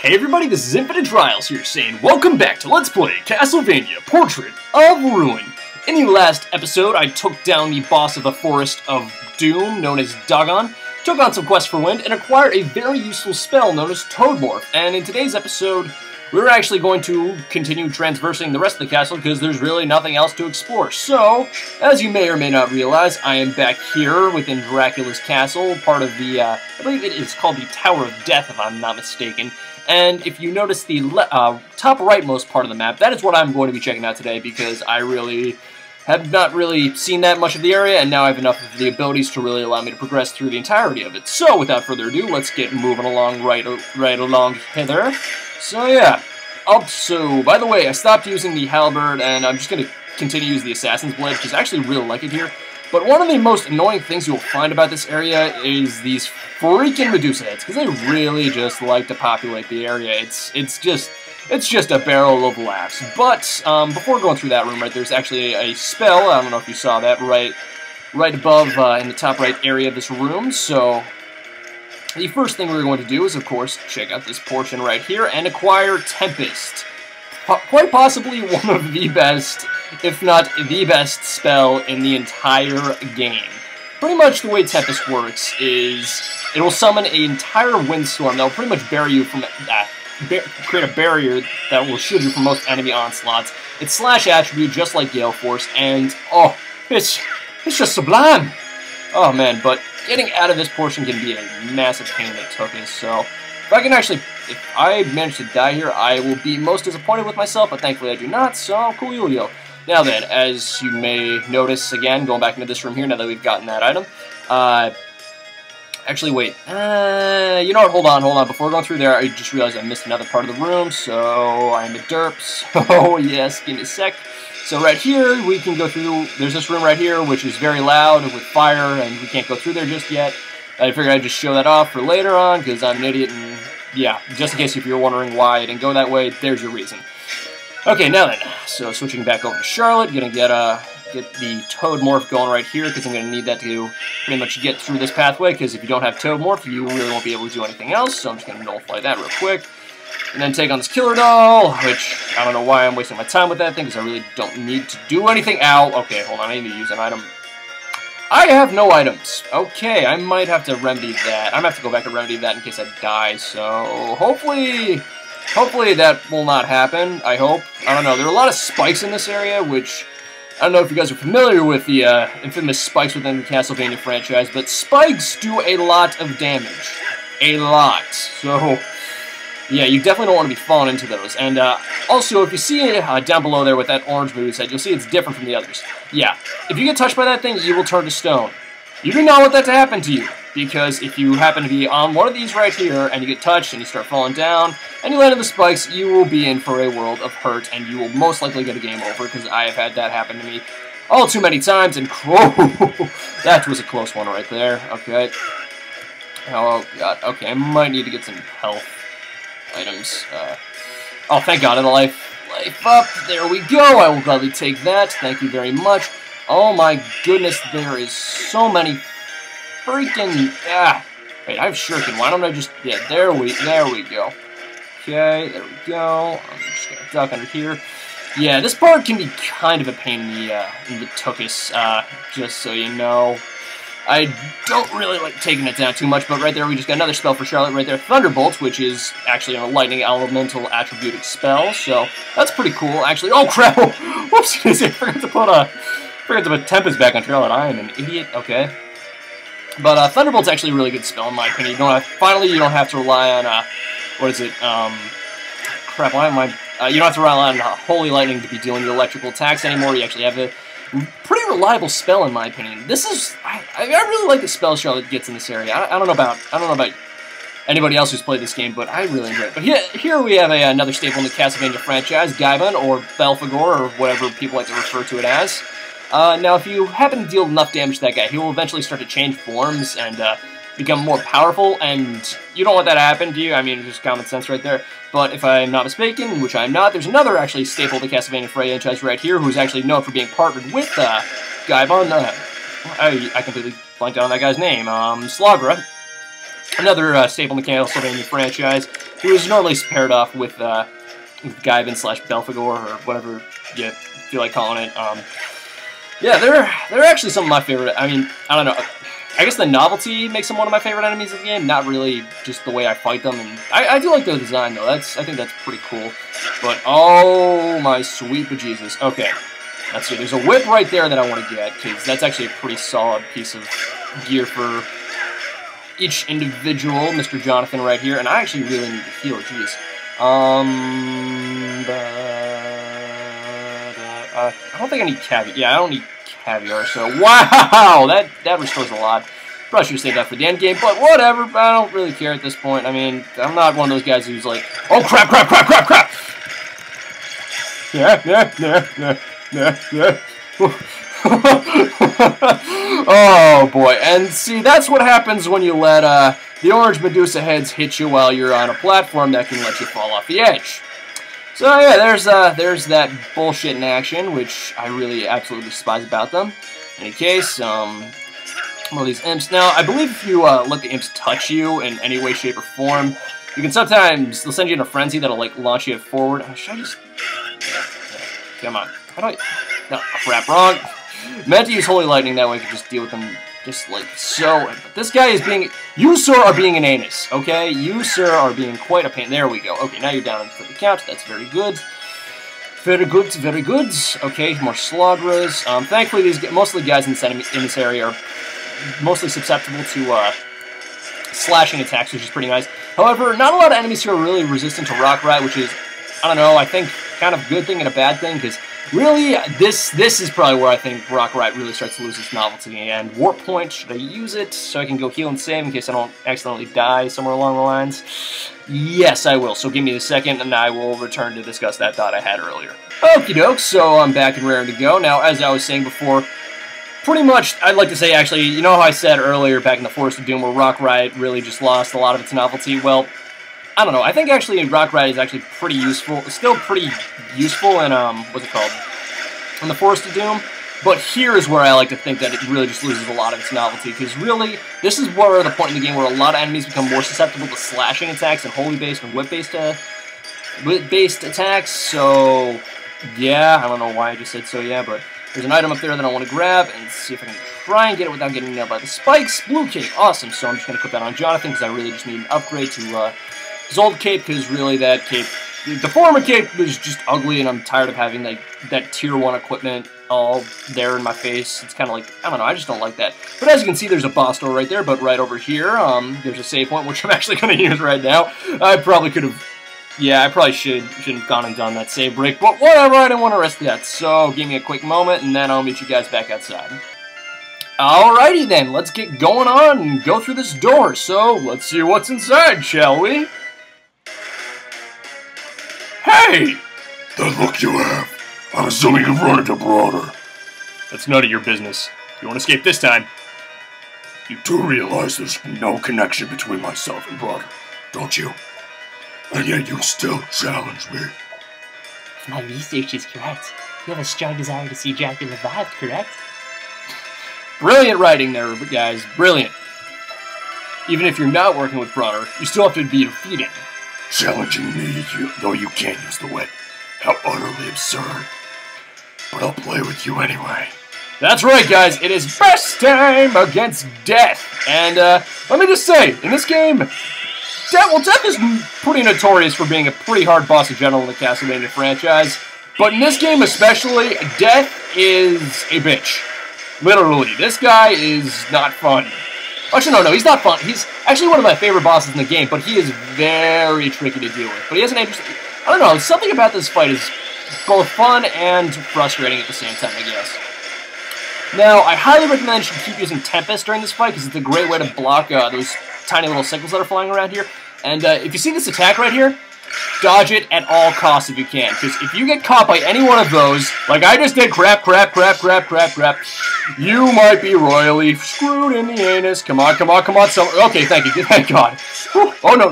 Hey everybody, this is Infinite Trials here saying welcome back to Let's Play Castlevania Portrait of Ruin. In the last episode, I took down the boss of the Forest of Doom, known as Dagon, took on some quests for Wind, and acquired a very useful spell known as Toadmorph. And in today's episode, we're actually going to continue transversing the rest of the castle because there's really nothing else to explore. So, as you may or may not realize, I am back here within Dracula's castle, part of the, I believe it is called the Tower of Death if I'm not mistaken. And if you notice the top rightmost part of the map, that is what I'm going to be checking out today because I really have not really seen that much of the area, and now I have enough of the abilities to really allow me to progress through the entirety of it. So, without further ado, let's get moving along right along hither. So, yeah. So, by the way, I stopped using the halberd, and I'm just going to continue to use the Assassin's Blade, because I actually really like it here. But one of the most annoying things you'll find about this area is these freaking Medusa heads, because they really just like to populate the area. It's just a barrel of laughs. But before going through that room right there's actually a spell. I don't know if you saw that right above in the top right area of this room. So the first thing we're going to do is, of course, check out this portion right here and acquire Tempest. Quite possibly one of the best, if not the best spell in the entire game. Pretty much the way Tempest works is it will summon an entire windstorm that will pretty much bury you from create a barrier that will shield you from most enemy onslaughts. It's slash attribute just like Gale Force, and oh, it's just sublime. Oh man, but getting out of this portion can be a massive pain in the tuchus, so if I manage to die here, I will be most disappointed with myself, but thankfully I do not, so coolio. Now then, as you may notice, again, going back into this room here, now that we've gotten that item, actually, wait, you know what, hold on, before going through there, I just realized I missed another part of the room, so I'm a derp, so yes, give me a sec. So right here, we can go through, there's this room right here, which is very loud with fire, and we can't go through there just yet. I figured I'd just show that off for later on, because I'm an idiot, and yeah, just in case if you're wondering why I didn't go that way, there's your reason. Okay, now then, so switching back over to Charlotte, gonna get the Toadmorph going right here, because I'm gonna need that to pretty much get through this pathway, because if you don't have Toadmorph, you really won't be able to do anything else, so I'm just gonna nullify that real quick. And then take on this Killer Doll, which I don't know why I'm wasting my time with that thing, because I really don't need to do anything. Ow, okay, hold on, I need to use an item. I have no items. Okay, I might have to remedy that. I'm gonna have to go back and remedy that in case I die, so hopefully that will not happen, I hope. I don't know, there are a lot of spikes in this area, which, I don't know if you guys are familiar with the infamous spikes within the Castlevania franchise, but spikes do a lot of damage. A lot. So, yeah, you definitely don't want to be falling into those. And also, if you see it down below there with that orange moveset, you'll see it's different from the others. Yeah, if you get touched by that thing, you will turn to stone. You do not want that to happen to you, because if you happen to be on one of these right here, and you get touched, and you start falling down, and you land in the spikes, you will be in for a world of hurt, and you will most likely get a game over, because I have had that happen to me all too many times, and that was a close one right there. Okay. Oh, God. Okay, I might need to get some health items. Oh, thank God, of the life up. There we go. I will gladly take that. Thank you very much. Oh my goodness, there is so many freaking... Wait, I have Shuriken. Why don't I just... Yeah, there we go. Okay, there we go. I'm just gonna duck under here. Yeah, this part can be kind of a pain in the tuchus, just so you know. I don't really like taking it down too much, but right there we just got another spell for Charlotte right there, Thunderbolt, which is actually a lightning elemental attributed spell, so that's pretty cool, actually. Oh crap! Whoops! I forgot to put Tempest back on Charlotte. I am an idiot. Okay, but Thunderbolt's actually a really good spell in my opinion. You don't have to rely on what is it? Crap! Why am I? You don't have to rely on Holy Lightning to be dealing with electrical attacks anymore. You actually have a pretty reliable spell in my opinion. This is I really like the spell Charlotte gets in this area. I don't know about anybody else who's played this game, but I really enjoy it. But here we have another staple in the Castlevania franchise, Gaimon, or Belphegor, or whatever people like to refer to it as. Now, if you happen to deal enough damage to that guy, he will eventually start to change forms and become more powerful, and you don't want that to happen to you. I mean, just common sense right there. But if I'm not mistaken, which I'm not, there's another actually staple of the Castlevania franchise right here, who's actually known for being partnered with Gaimon. I completely blanked out on that guy's name. Slagra. Another staple in the Castlevania franchise, who is normally paired off with Gaiden / Belphegor, or whatever you feel like calling it. Yeah, they're actually some of my favorite. I mean, I don't know. I guess the novelty makes them one of my favorite enemies in the game, not really just the way I fight them. And I do like their design, though. I think that's pretty cool. But, oh, my sweet bejesus. Okay, let's see. There's a whip right there that I want to get, because that's actually a pretty solid piece of gear for each individual. Mr. Jonathan right here. And I actually really need to heal, jeez. I don't think I need caviar. Yeah, I don't need caviar, so wow! That restores a lot. Probably should have saved that for the end game, but whatever. I don't really care at this point. I mean, I'm not one of those guys who's like, oh crap, crap, crap, crap, crap! Yeah. Oh boy, and see, that's what happens when you let the orange Medusa heads hit you while you're on a platform that can let you fall off the edge. So yeah, there's that bullshit in action, which I really absolutely despise about them. In any case, one of these imps. Now, I believe if you let the imps touch you in any way, shape, or form, you can sometimes, they'll send you in a frenzy that'll like launch you forward. Should I just... Come on. How do I... No, crap, wrong. Meant to use Holy Lightning, that way I could just deal with them just like so. But this guy is being... You, sir, are being an anus, okay? You, sir, are being quite a pain. There we go. Okay, now you're down for the count. That's very good. Very good, very good. Okay, more Slogras. Thankfully, most of the guys in this area are mostly susceptible to slashing attacks, which is pretty nice. However, not a lot of enemies here are really resistant to Rock Ride, which is, I don't know, I think kind of a good thing and a bad thing, because really, this is probably where I think Rock Ride really starts to lose its novelty. And Warp Point, should I use it so I can go heal and save in case I don't accidentally die somewhere along the lines? Yes, I will. So give me a second, and I will return to discuss that thought I had earlier. Okie doke, so I'm back and raring to go. Now, as I was saying before, pretty much, I'd like to say, actually, you know how I said earlier back in the Forest of Doom where Rock Ride really just lost a lot of its novelty? Well, I don't know. I think actually Rock Ride is actually pretty useful. It's still pretty useful in, what's it called? In the Forest of Doom. But here is where I like to think that it really just loses a lot of its novelty. Because really, this is where the point in the game where a lot of enemies become more susceptible to slashing attacks and holy-based and whip-based attacks. So, yeah, I don't know why I just said so, yeah, but there's an item up there that I want to grab and see if I can try and get it without getting nailed by the spikes. Blue cape, awesome. So I'm just going to put that on Jonathan because I really just need an upgrade to his old cape, because really that cape, the former cape was just ugly, and I'm tired of having like that tier 1 equipment all there in my face. It's kind of like, I don't know, I just don't like that. But as you can see, there's a boss door right there, but right over here, there's a save point, which I'm actually going to use right now. I probably could have, yeah, I probably shouldn't have gone and done that save break, but whatever, I didn't want to risk that. So give me a quick moment, and then I'll meet you guys back outside. Alrighty then, let's get going on and go through this door. So let's see what's inside, shall we? Hey! That look you have. I'm assuming you've run into Broader. That's none of your business. You won't escape this time. You do realize there's no connection between myself and Broader, don't you? And yet you still challenge me. If my research is correct, you have a strong desire to see Dracula revived, correct? Brilliant writing there, guys. Brilliant. Even if you're not working with Broader, you still have to be defeated. Challenging me, though you can't use the wit. How utterly absurd. But I'll play with you anyway. That's right, guys. It is best time against Death. And let me just say, in this game, Death is pretty notorious for being a pretty hard boss in general in the Castlevania franchise. But in this game especially, Death is a bitch. Literally. This guy is not fun. Actually, no, he's not fun. He's actually one of my favorite bosses in the game, but he is very tricky to deal with. But he has an interesting... I don't know, something about this fight is both fun and frustrating at the same time, I guess. Now, I highly recommend you keep using Tempest during this fight, because it's a great way to block those tiny little sickles that are flying around here. And if you see this attack right here, dodge it at all costs if you can, because if you get caught by any one of those, like I just did, crap, you might be royally screwed in the anus. Come on, okay, thank you, thank God. Whew. Oh, no.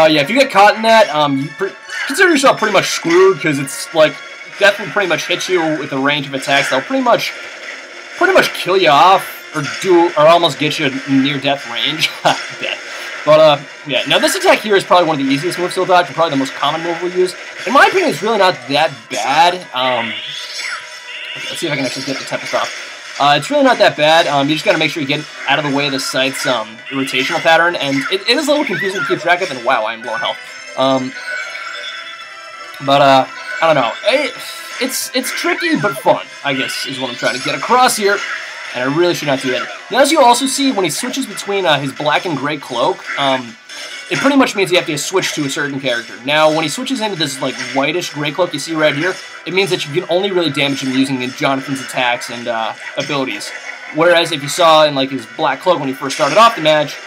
Yeah, if you get caught in that, you consider yourself pretty much screwed, because it's, like, definitely pretty much hits you with a range of attacks that'll pretty much kill you off. or almost get you near death range. Death. But yeah. Now this attack here is probably one of the easiest moves to dodge, and probably the most common move we'll use. In my opinion, it's really not that bad. Okay, let's see if I can actually get the Tempest off. It's really not that bad. You just got to make sure you get out of the way of the sight's rotational pattern, and it is a little confusing to keep track of. And wow, I'm low on health. I don't know. It's tricky but fun, I guess, is what I'm trying to get across here. And I really should not do that. Now, as you also see, when he switches between his black and gray cloak, it pretty much means you have to switch to a certain character. Now, when he switches into this like whitish gray cloak you see right here, it means that you can only really damage him using Jonathan's attacks and abilities. Whereas if you saw in like his black cloak when he first started off the match,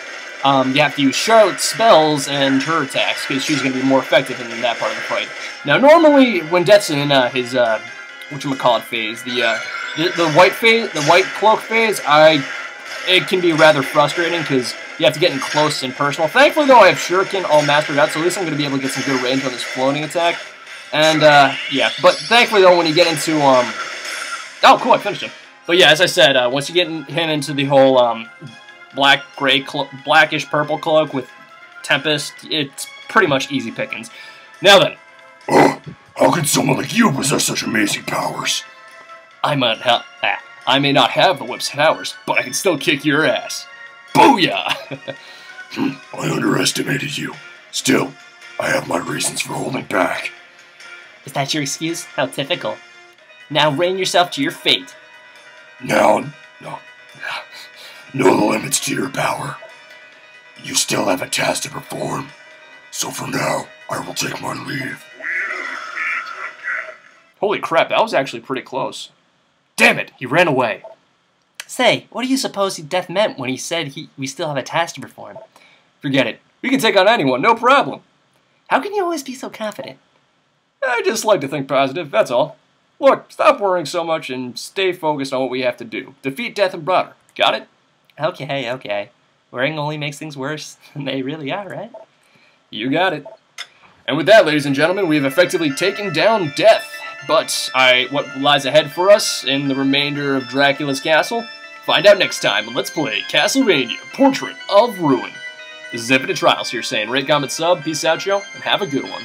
you have to use Charlotte's spells and her attacks because she's going to be more effective in that part of the fight. Now, normally when Death's in his whatchamacallit phase, the white cloak phase, it can be rather frustrating because you have to get in close and personal. Thankfully, though, I have Shuriken all mastered out, so at least I'm going to be able to get some good range on this floating attack. And, yeah. But thankfully, though, when you get into, oh, cool, I finished him. But yeah, as I said, once you get him into the whole, blackish purple cloak with Tempest, it's pretty much easy pickings. Now then. Oh, how can someone like you possess such amazing powers? I may not have the whip's powers, but I can still kick your ass. Booyah! I underestimated you. Still, I have my reasons for holding back. Is that your excuse? How typical. Now rein yourself to your fate. Now, no limits to your power. You still have a task to perform. So for now, I will take my leave. Holy crap, that was actually pretty close. Damn it, he ran away. Say, what do you suppose Death meant when he said we still have a task to perform? Forget it. We can take on anyone, no problem. How can you always be so confident? I just like to think positive, that's all. Look, stop worrying so much and stay focused on what we have to do. Defeat Death and Brother. Got it? Okay. Worrying only makes things worse than they really are, right? You got it. And with that, ladies and gentlemen, we have effectively taken down Death. But what lies ahead for us in the remainder of Dracula's castle? Find out next time on Let's Play Castlevania Portrait of Ruin. This is Infinite Trials here saying rate, comment, sub, peace out, yo, and have a good one.